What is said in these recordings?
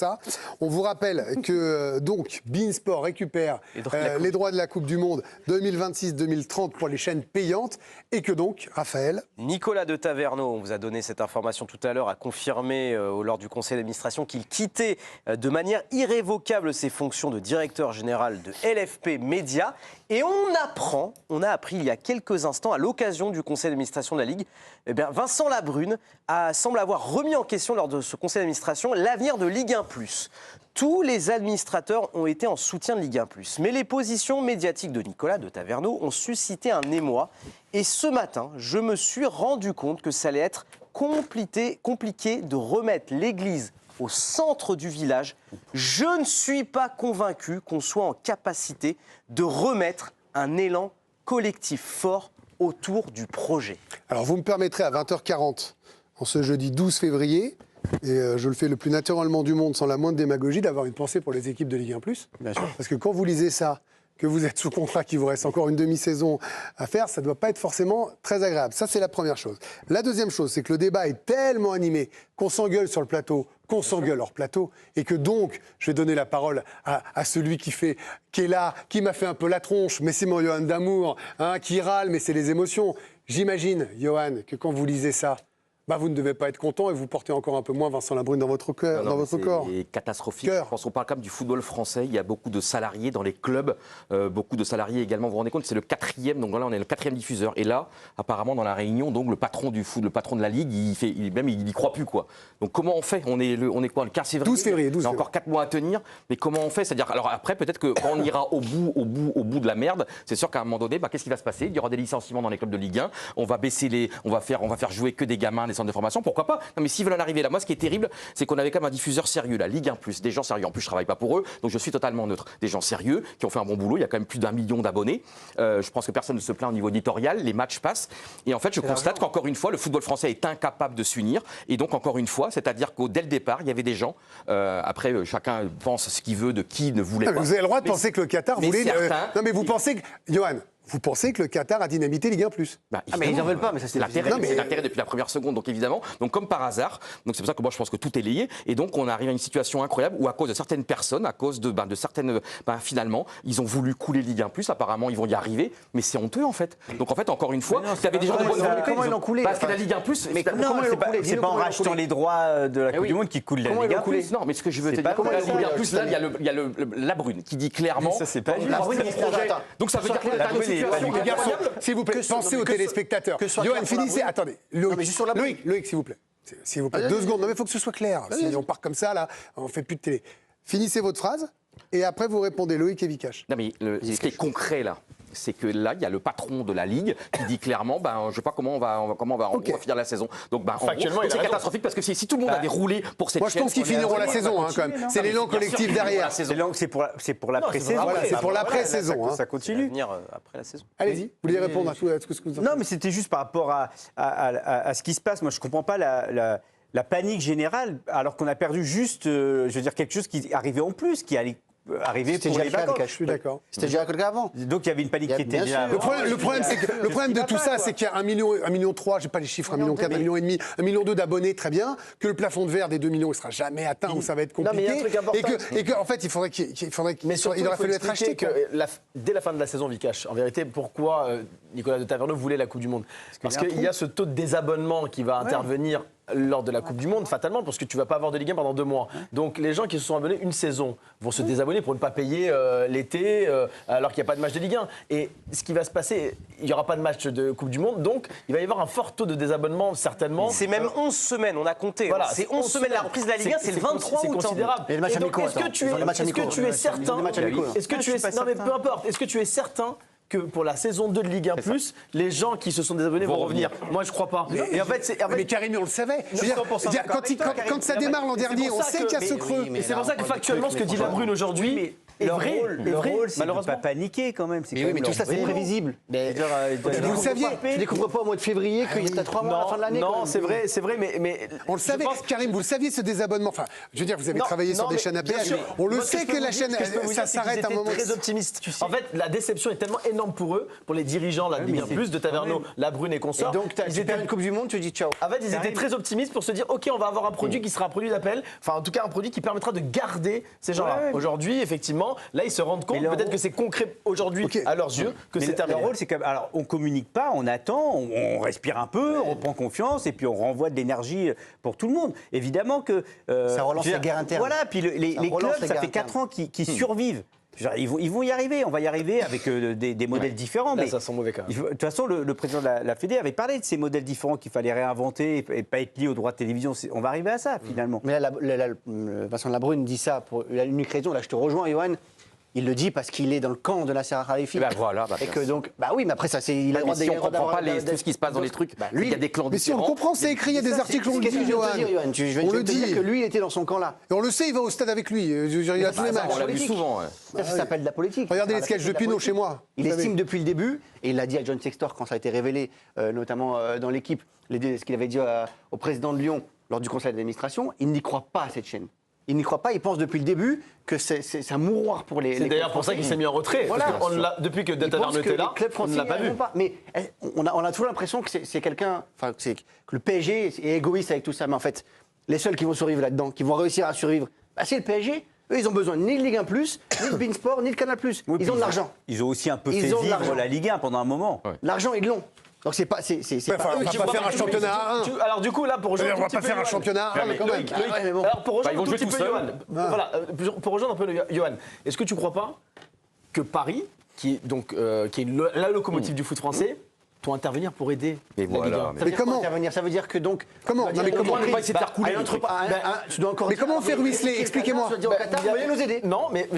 ça. On vous rappelle que donc beIN Sport récupère les droits de la Coupe du Monde 2026-2030 pour les chaînes payantes et que donc, Raphaël... Nicolas de Taverneau, on vous a donné cette information tout à l'heure, a confirmé lors du conseil d'administration qu'il quittait de manière irrévocable ses fonctions de directeur général de LFP Média. Et on a appris il y a quelques instants, à l'occasion du conseil d'administration de la Ligue, Vincent Labrune semble avoir remis en question lors de ce conseil d'administration l'avenir de Ligue 1+. Tous les administrateurs ont été en soutien de Ligue 1+. Mais les positions médiatiques de Nicolas de Taverneau ont suscité un émoi. Et ce matin, je me suis rendu compte que ça allait être compliqué de remettre l'église au centre du village. Je ne suis pas convaincu qu'on soit en capacité de remettre un élan collectif fort autour du projet. Alors vous me permettrez à 20h40, en ce jeudi 12 février, et je le fais le plus naturellement du monde, sans la moindre démagogie, d'avoir une pensée pour les équipes de Ligue 1+. Bien sûr. Parce que quand vous lisez ça, que vous êtes sous contrat, qu'il vous reste encore une demi-saison à faire, ça ne doit pas être forcément très agréable. Ça, c'est la première chose. La deuxième chose, c'est que le débat est tellement animé qu'on s'engueule sur le plateau, qu'on s'engueule hors plateau, et que donc, je vais donner la parole à celui qui est là, qui m'a fait un peu la tronche, mais c'est mon Johan d'amour, qui râle, mais c'est les émotions. J'imagine, Johan, que quand vous lisez ça, vous ne devez pas être content et vous portez encore un peu moins Vincent Labrune dans votre cœur, dans votre corps. C'est catastrophique. Je pense qu'on parle quand même du football français. Il y a beaucoup de salariés dans les clubs, beaucoup de salariés également. Vous vous rendez compte, c'est le 4e, donc là on est le 4e diffuseur. Et là, apparemment dans la réunion, donc le patron du foot, le patron de la Ligue, il y croit plus quoi. Donc comment on fait ? On est quoi, le 15 février 12 février. Il y a encore 4 mois à tenir. Mais comment on fait ? C'est-à-dire, alors après peut-être que quand on ira au bout de la merde, c'est sûr qu'à un moment donné, qu'est-ce qui va se passer ? Il y aura des licenciements dans les clubs de Ligue 1. On va faire jouer que des gamins des centres de formation. Pourquoi pas ? Non mais s'ils veulent en arriver là, moi ce qui est terrible, c'est qu'on avait quand même un diffuseur sérieux, la Ligue 1+, des gens sérieux. En plus, je travaille pas pour eux, donc je suis totalement neutre. Des gens sérieux qui ont fait un bon boulot. Il y a quand même plus d'1 million d'abonnés. Je pense que personne ne se plaint au niveau éditorial. Les matchs passent. Et en fait, je constate qu'encore une fois, le football français est incapable de s'unir. Et donc encore une fois, c'est-à-dire que dès le départ, il y avait des gens. Après, chacun pense ce qu'il veut de qui ne voulait pas. Vous avez le droit de penser que le Qatar voulait. Non mais vous pensez que Johan. Vous pensez que le Qatar a dynamité Ligue 1+. Mais ils n'en veulent pas, mais ça c'est l'intérêt. C'est l'intérêt depuis la première seconde, donc évidemment. Donc comme par hasard, donc c'est pour ça que moi je pense que tout est lié. Et donc on arrive à une situation incroyable où à cause de certaines personnes, à cause de certaines, finalement, ils ont voulu couler Ligue 1+. Apparemment ils vont y arriver, mais c'est honteux en fait. Donc en fait encore une fois, il y avait des gens de bonne volonté. Comment ils l'ont coulé ? Parce que la Ligue 1+. Mais comment ils l'ont coulé ? C'est pas en rachetant les droits de la Coupe du Monde qui coule la Ligue 1+. Non, mais ce que je veux te dire, la Ligue 1+, là il y a Labrune qui dit clairement. Ça c'est pas juste. Donc ça veut dire que la situation. S'il vous plaît, pensez aux téléspectateurs. Johan, finissez. Attendez. Loïc, s'il vous plaît. S'il vous plaît, 2 secondes. Non, mais il faut que ce soit clair. Si on part comme ça, là, on ne fait plus de télé. Finissez votre phrase et après vous répondez, Loïc et Vikash. Non, mais ce qui est concret, là, c'est que là, il y a le patron de la Ligue qui dit clairement, je ne sais pas comment on va finir la saison. Donc, c'est catastrophique parce que si tout le monde avait roulé pour cette chaîne... Moi, je pense qu'ils finiront la saison, quand même. C'est l'élan collectif derrière. C'est pour l'après-saison. C'est pour l'après-saison. Ça continue. Venir après la saison. Allez-y, vous vouliez répondre à tout ce que vous en Non, mais c'était juste par rapport à ce qui se passe. Moi, je ne comprends pas la panique générale, alors qu'on a perdu juste, quelque chose qui arrivait en plus, qui allait arriver pour les vacances. Je suis d'accord. C'était déjà le cas avant. Donc il y avait une panique qui était déjà... Le problème de tout ça, c'est qu'il y a 1,3 million, j'ai pas les chiffres, 1,4 million, 1,5 million, 1,2 million d'abonnés, très bien, que le plafond de verre des 2 millions ne sera jamais atteint, ou ça va être compliqué. Non, mais il y a un truc important. Et qu'en fait, il aurait fallu être acheté. Dès la fin de la saison, Vikash, en vérité, pourquoi Nicolas de Taverneau voulait la Coupe du Monde ? Parce qu'il y a ce taux de désabonnement qui va intervenir lors de la Coupe du Monde, fatalement, parce que tu ne vas pas avoir de Ligue 1 pendant 2 mois. Donc les gens qui se sont abonnés une saison vont se désabonner pour ne pas payer l'été, alors qu'il n'y a pas de match de Ligue 1. Et ce qui va se passer, il n'y aura pas de match de Coupe du Monde, donc il va y avoir un fort taux de désabonnement, certainement. C'est même 11 semaines, on a compté. Voilà, c'est 11 semaines, la reprise de la Ligue 1, c'est le 23 août. C'est considérable. Et le match amicaux, est-ce que tu es certain... Non mais peu importe, est-ce que tu es certain que pour la saison 2 de Ligue 1+, les gens qui se sont désabonnés vont revenir. Moi, je crois pas. Et en fait, mais Karim, on le savait. Quand ça démarre l'an dernier, on sait qu'il y a ce creux. Et c'est pour ça que factuellement, ce que dit Labrune aujourd'hui, Leur rôle, c'est de ne pas paniquer quand même. Mais oui, mais tout ça, c'est prévisible. Vous le saviez. Tu découvres pas au mois de février qu'il y a 3 mois à la fin de l'année. Non, c'est vrai, mais On le savait, Karim, vous le saviez ce désabonnement. Enfin, je veux dire, vous avez travaillé sur des chaînes à péage. On le sait que la chaîne, ça s'arrête à un moment. Très optimiste. En fait, la déception est tellement énorme pour eux, pour les dirigeants là, de Ligue 1 Plus, de Taverneau, Labrune et consorts. Et donc, tu perds une Coupe du Monde, tu dis ciao. En fait, ils étaient très optimistes pour se dire, ok, on va avoir un produit qui sera un produit d'appel. Enfin, en tout cas, un produit qui permettra de garder ces gens-là. Aujourd'hui, effectivement, là, ils se rendent compte, peut-être que c'est concret aujourd'hui à leurs yeux, que c'est terminé. Leur rôle, c'est que, alors, on communique pas, on attend, on respire un peu, on prend confiance et puis on renvoie de l'énergie pour tout le monde. Évidemment que ça relance la guerre interne. Voilà, puis les clubs, ça fait 4 ans qu'ils survivent. Genre, ils vont y arriver, on va y arriver avec des modèles différents. Là, mais ça sent mauvais quand même. de toute façon, le président de la Fédé avait parlé de ces modèles différents qu'il fallait réinventer et pas être lié aux droits de télévision. On va arriver à ça, finalement. Mais là, Vincent Labrune dit ça pour une unique raison. Là, je te rejoins, Johan. Il le dit parce qu'il est dans le camp de Nasser Al-Khelaifi. Ben voilà, et que donc, bah oui, mais après ça, il a le droit si on ne comprend pas tout ce qui se passe dans les trucs, il y a des clans Mais si on le différents. comprend, c'est écrit, il y a des articles, on le dit, Johan. Je vais te dire que lui, il était dans son camp-là. Et on le sait, il va au stade avec lui. Il a tous les matchs. On l'a vu souvent. Ça s'appelle de la politique. Regardez les sketchs de Pinot chez moi. Il estime depuis le début, et il l'a dit à John Sextor quand ça a été révélé, notamment dans l'équipe, ce qu'il avait dit au président de Lyon lors du conseil d'administration, il n'y croit pas à cette chaîne. Il n'y croit pas, il pense depuis le début que c'est un mouroir pour les. C'est d'ailleurs pour ça qu'il s'est mis en retrait. Voilà. Depuis que Taverneau était là, on ne l'a pas vu. Mais on a toujours l'impression que c'est quelqu'un, enfin, que le PSG est égoïste avec tout ça. Mais en fait, les seuls qui vont survivre là-dedans, qui vont réussir à survivre, bah, c'est le PSG. Eux, ils ont besoin ni de Ligue 1+, ni de Beansport, ni de Canal+. Oui, ils ont de l'argent. Ils ont aussi un peu Ils fait ont de vivre l'argent. la Ligue 1 pendant un moment. Ouais. L'argent, ils l'ont. Donc c'est pas. Enfin, pas on eux va qui pas vont faire un championnat à 1. Alors du coup, là, pour rejoindre On va pas faire un championnat à 1, mais quand même. Alors pour rejoindre ils vont un tout jouer petit tout peu seuls. Johan, voilà, pour rejoindre un peu Johan, est-ce que tu crois pas que Paris, qui est la locomotive du foot français, doit intervenir pour aider Et la Ligue 1? voilà, Ça veut dire comment quoi, intervenir? Ça veut dire que donc. Comment? Non, mais comment? On va essayer de faire couler le truc. Tu dois encore Mais dire, comment faire ruisseler? l'équipe Expliquez-moi. tu dois dire au Qatar, veuillez nous aider. Non, mais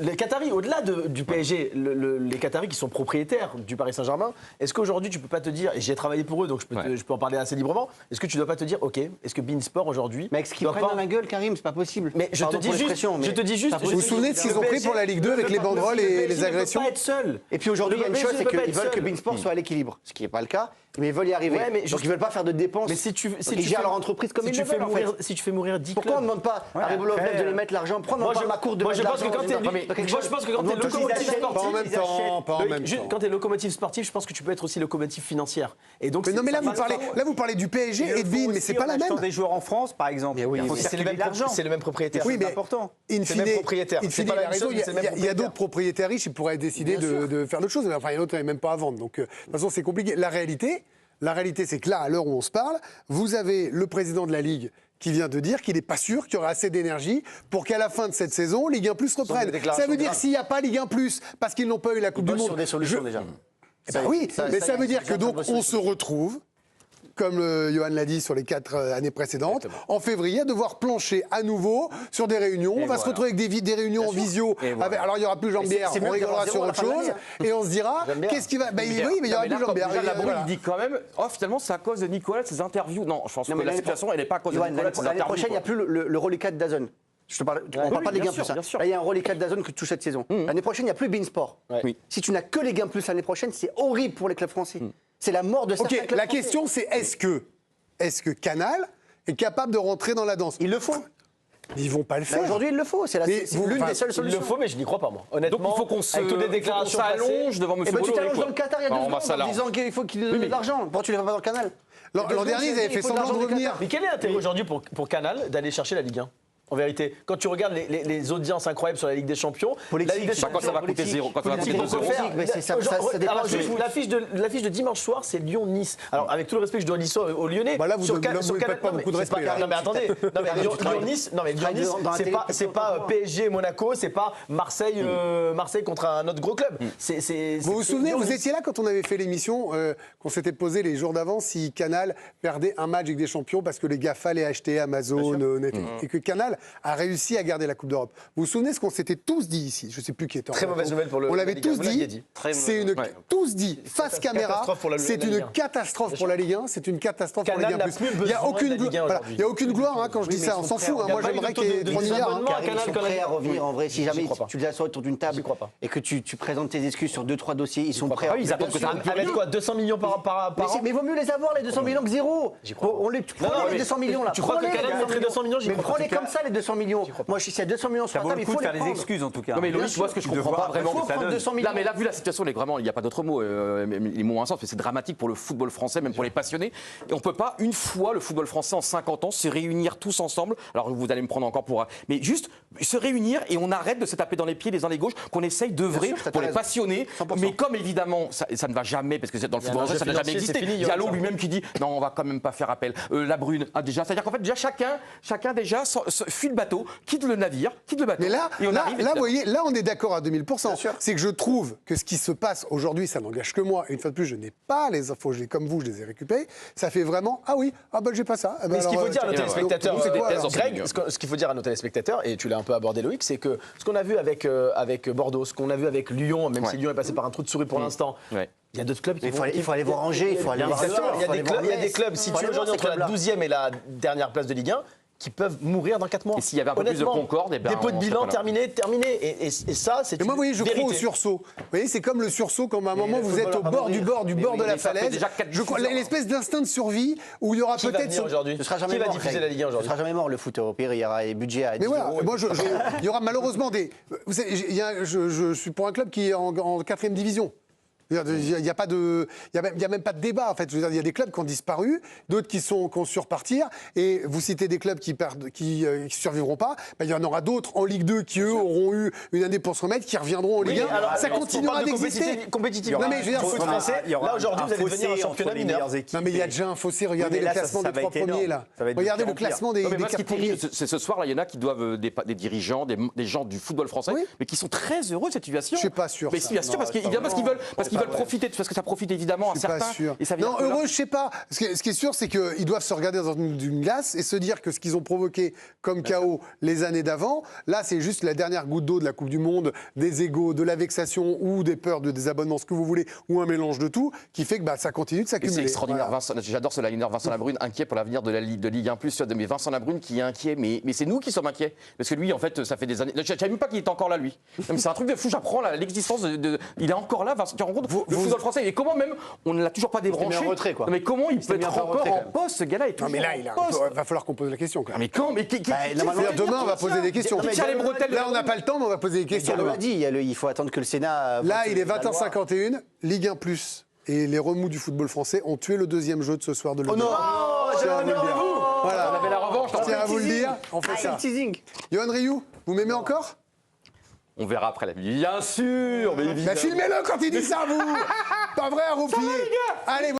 les Qataris, au-delà du PSG, les Qataris qui sont propriétaires du Paris Saint-Germain, est-ce qu'aujourd'hui tu peux pas te dire, et j'y ai travaillé pour eux, donc je peux en parler assez librement, est-ce que tu dois pas te dire, ok, est-ce que Beansport aujourd'hui. Mais avec ce qu'ils prennent dans la gueule, Karim, c'est pas possible. Mais je te Pardon dis pour juste, l'expression, mais je te dis juste. Vous vous souvenez de ce qu'ils ont pris pour la Ligue 2 avec les banderoles et les agressions? Ne peut pas être seul. Et puis aujourd'hui, il y a une Le chose, PSG c'est ne peut pas qu'ils être veulent que seul. Beansport soit à l'équilibre, ce qui n'est pas le cas, mais ils veulent y arriver. Ouais, mais Donc ils veulent pas faire de dépenses. Mais si tu ils gèrent leur entreprise comme si ils tu le fais veulent, en mourir, fait. si tu fais mourir 10 Pourquoi on ne clubs. demande pas à Ribolovlev de les mettre l'argent? Pourquoi on ne demande pas à Macour de Moi, mettre je pense que l'argent quand t'es Pas en même temps, pas en même temps. quand t'es locomotive sportive, je pense que tu peux être aussi locomotive financière. Et donc, Mais non, mais là, ça vous parlez du PSG et de Bean, mais c'est pas la même. des joueurs en France, par exemple. oui, il faut mais c'est circuler l'argent. le même propriétaire. Oui, mais important. in C'est le même fine, propriétaire. in C'est fine, pas il la a même raison. chose, c'est le même Il y a propriétaire. d'autres propriétaires riches, ils pourraient décider de faire d'autres choses. Mais enfin, l'autre n'est même pas à vendre. Donc, de toute façon, c'est compliqué. La réalité, c'est que là, à l'heure où on se parle, vous avez le président de la Ligue qui vient de dire qu'il n'est pas sûr qu'il y aura assez d'énergie pour qu'à la fin de cette saison, Ligue 1 Plus reprenne. Ça veut dire s'il n'y a pas Ligue 1 Plus, parce qu'ils n'ont pas eu la Coupe du Monde. Sur des solutions déjà. Eh ben oui, mais ça veut dire que donc on se retrouve, comme Johan l'a dit sur les 4 années précédentes, en février, à devoir plancher à nouveau sur des réunions. On va se retrouver avec des réunions en visio. Alors il n'y aura plus Jean-Bière, on rigolera sur autre chose, et on se dira, qu'est-ce qui va. Oui, mais il n'y aura plus Jean-Bière. Déjà, Labrune, il dit quand même, finalement, c'est à cause de Nicolas, de ses interviews. Non, je pense que la situation, elle n'est pas à cause de Nicolas, de ses L'année interviews. prochaine, il n'y a plus le reliquat de DAZN. On parle pas de Ligue 1 Plus. bien sûr. Là, il y a un reliquat de DAZN que tu touches cette saison. L'année prochaine, il n'y a plus Beansport. Oui. Si tu n'as que Ligue 1 Plus l'année prochaine, c'est horrible pour les clubs français. C'est la mort de certains Ok, clubs la français. question c'est est-ce que Canal est capable de rentrer dans la danse? Il le faut. Mais ils vont pas le Là, faire. Aujourd'hui, il le faut. C'est Mais l'une des seules Il solutions. le faut, mais je n'y crois pas, moi. Honnêtement, Donc il faut qu'on avec toutes les déclarations passées. s'allonge devant M. Eh ben, tu Bolloré, t'allonges quoi. dans le Qatar il y a 2 on va secondes en s'allonger. disant qu'il faut qu'il donne de l'argent. Pourquoi tu ne les vas pas dans le canal? L'an dernier, ils avaient fait semblant de revenir. Mais quel est l'intérêt aujourd'hui pour Canal d'aller chercher la Ligue 1? En vérité, quand tu regardes les audiences incroyables sur la Ligue des Champions, Politique. la Ligue des Chaque fois, ça va coûter zéro. Quand ça va coûter on 2 peut euros. faire. Mais c'est ça dépasse Alors, juste, le- l'affiche de dimanche soir, c'est Lyon-Nice. Alors, avec tout le respect que je dois aux Lyonnais. Bah là, vous sur ne sur faites pas non, mais beaucoup de c'est pas- respect, là. Non, mais attendez. Non, mais Lyon-Nice, c'est pas PSG Monaco, c'est pas Marseille contre un autre gros club. Vous vous souvenez, vous étiez là quand on avait fait l'émission, qu'on s'était posé les jours d'avant si Canal perdait un match avec des champions parce que les GAFA allaient acheter Amazon, et que Canal nationale, a réussi à garder la Coupe d'Europe. Vous vous souvenez ce qu'on s'était tous dit ici? Je ne sais plus qui était en Très mauvaise nouvelle pour le. On l'avait la Ligue un, tous vous l'aviez dit. Très C'est une ouais. tous dit face caméra. catastrophe pour la C'est Ligue une 1. catastrophe pour la Ligue 1. C'est une catastrophe pour la Canal Ligue 1+. n'a plus Il n'y a besoin aucune de la Ligue 1 voilà, aujourd'hui. il y a aucune gloire hein, quand je dis ça. On s'en fout. Moi, j'aimerais qu'il y ait 3 milliards. hein. désabonnement. Karim, ils sont Canal, prêts à revenir en vrai. Si jamais crois pas. tu les assois autour d'une table J'y crois pas. et que tu présentes tes excuses sur 2-3 dossiers, ils sont prêts à Ils attendent que ça À mettre quoi 200 millions par an mais vaut mieux les avoir, les 200 millions, que zéro. On les, Non, prends mais les 200 millions là. tu crois que Prends-les, Canal les mettrait 200 millions? J'y Mais crois pas. prends-les comme ça, les 200 millions. Moi, s'il y a 200 millions sur Ça la vaut table, le il coup faut de faire les des prendre. excuses en tout cas. Non mais Loïc, moi ce que je comprends pas vraiment, Il faut prendre 200 millions. là mais là vu la situation, les vraiment, il n'y a pas d'autre mot, les mots ont un sens, mais c'est dramatique pour le football français, même pour les passionnés. Et on peut pas une fois le football français en 50 ans se réunir tous ensemble. Alors vous allez me prendre encore pour, mais juste se réunir et on arrête de se taper dans les pieds les uns les gauches, qu'on essaye d'œuvrer Bien sûr, pour les raison. passionnés. 100%. Mais comme évidemment ça ne va jamais, parce que dans le y a un football enjeu français ça n'a jamais financier, c'est existé. fini, il y aura Diallo ça. lui-même qui dit non, on va quand même pas faire appel. La Brune, déjà, c'est-à-dire qu'en fait déjà chacun déjà fuit le bateau, quitte le navire, quitte le bateau. Mais là, et on là, arrive, là, vous voyez, là, on est d'accord à 2000%. C'est que je trouve que ce qui se passe aujourd'hui, ça n'engage que moi. Et une fois de plus, je n'ai pas les infos, comme vous, je les ai récupérées. Ça fait vraiment, ah oui, ah ben j'ai pas ça. Eh ben Mais ce qu'il alors, faut dire à nos et voilà. téléspectateurs, Donc, c'est quoi, alors Greg, ce qu'il faut dire à nos téléspectateurs, et tu l'as un peu abordé Loïc, c'est que ce qu'on a vu avec Bordeaux, ce qu'on a vu avec Lyon, même si Lyon est passé par un trou de souris pour l'instant, Ouais. il y a d'autres clubs qui Il faut aller voir Angers, il faut aller voir Exactement, Lens, il y a faut aller des voir clubs, il y a des Metz. clubs Faut situés aller voir aujourd'hui ces entre la clubs-là. 12e et la dernière place de Ligue 1 qui peuvent mourir dans 4 mois. Et s'il y avait un peu plus de Honnêtement, concorde, eh ben, dépôt de on bilan serait pas là. terminé. Et ça, c'est Et moi, vous voyez, je crois au vérité. sursaut. Vous voyez, c'est comme le sursaut quand à un moment le vous êtes football au va bord pas du mourir. bord de la ça fait falaise. déjà 4 Je crois l'espèce d'instinct de survie où il y aura Qui va peut-être. venir aujourd'hui Ce sera jamais Qui va mort, diffuser Greg. la Ligue 1 Ce aujourd'hui sera jamais mort le foot européen. Il y aura des budgets à 10 Mais voilà, euros. moi, il y aura malheureusement des. Vous savez, je suis pour un club qui est en 4e division. Il n'y a pas de, il y a même pas de débat en fait. Je veux dire, il y a des clubs qui ont disparu, d'autres qui ont su repartir. Et vous citez des clubs qui perdent, qui survivront pas. Ben, il y en aura d'autres en Ligue 2 qui eux auront eu une année pour se remettre, qui reviendront en Ligue 1. alors, Ça on continuera parle de d'exister. compétitivité. Non mais je veux dire, Foot français, là aujourd'hui vous allez devenir un championnat mineur. non mais il y a déjà un fossé. Regardez mais le là, classement ça des va 3 être énorme. premiers là. Ça va être de Regardez pire le en pire. classement des Non, mais moi, ce 4 qui est terrible, premiers. c'est ce soir, là, il y en a qui doivent, des dirigeants, des gens du football français, Oui. mais qui sont très heureux de cette situation. Je suis pas sûr, Mais ça. si, bien sûr, Non, parce qu'ils c'est pas parce qu'ils veulent profiter, parce que ça profite évidemment à Je suis pas certains. sûr. Et ça vient Non, de là. heureux, je sais pas. Ce qui est sûr, c'est qu'ils doivent se regarder dans une glace et se dire que ce qu'ils ont provoqué comme chaos les années d'avant, là, c'est juste la dernière goutte d'eau de la Coupe du Monde, des égos, de la vexation ou des peurs de désabonnement, ce que vous voulez, ou un mélange de tout, qui fait que ça continue de Et s'accumuler. c'est extraordinaire. Voilà. J'adore ce liner, Vincent Labrune, inquiet pour l'avenir de la Ligue 1+. Mais Vincent Labrune qui est inquiet, mais c'est nous qui sommes inquiets. Parce que lui, en fait, ça fait des années. Je ne savais même pas qu'il était encore là, lui. Non, mais c'est un truc de fou, j'apprends l'existence il est encore là, Vincent. Tu te rends compte le football français. Et comment même, on ne l'a toujours pas débranché. mis en retrait, quoi. Non, mais comment il peut mis un être peu en encore retrait, en quand même. poste, ce gars-là est Non, toujours mais là, en poste. va falloir qu'on pose la question quand même. Mais quand mais qui normalement, fait Demain, on va ça poser des questions. Qui tire les bretelles de Là, la on n'a pas le temps, mais on va poser des questions On demain. l'a dit, il faut attendre que le Sénat. Là, vote il est la loi. 20h51, Ligue 1+. Et les remous du football français ont tué le deuxième jeu de ce soir de l'Euro. Oh non Je tiens à vous le dire. Voilà. On avait la revanche. Je tiens à vous le dire, on fait ça. Teasing. Johan Rioux, vous m'aimez encore? On verra après la vie. Bien sûr, mais évidemment. Filmez-le quand il dit ça, vous. Pas vrai à roupiller. Allez.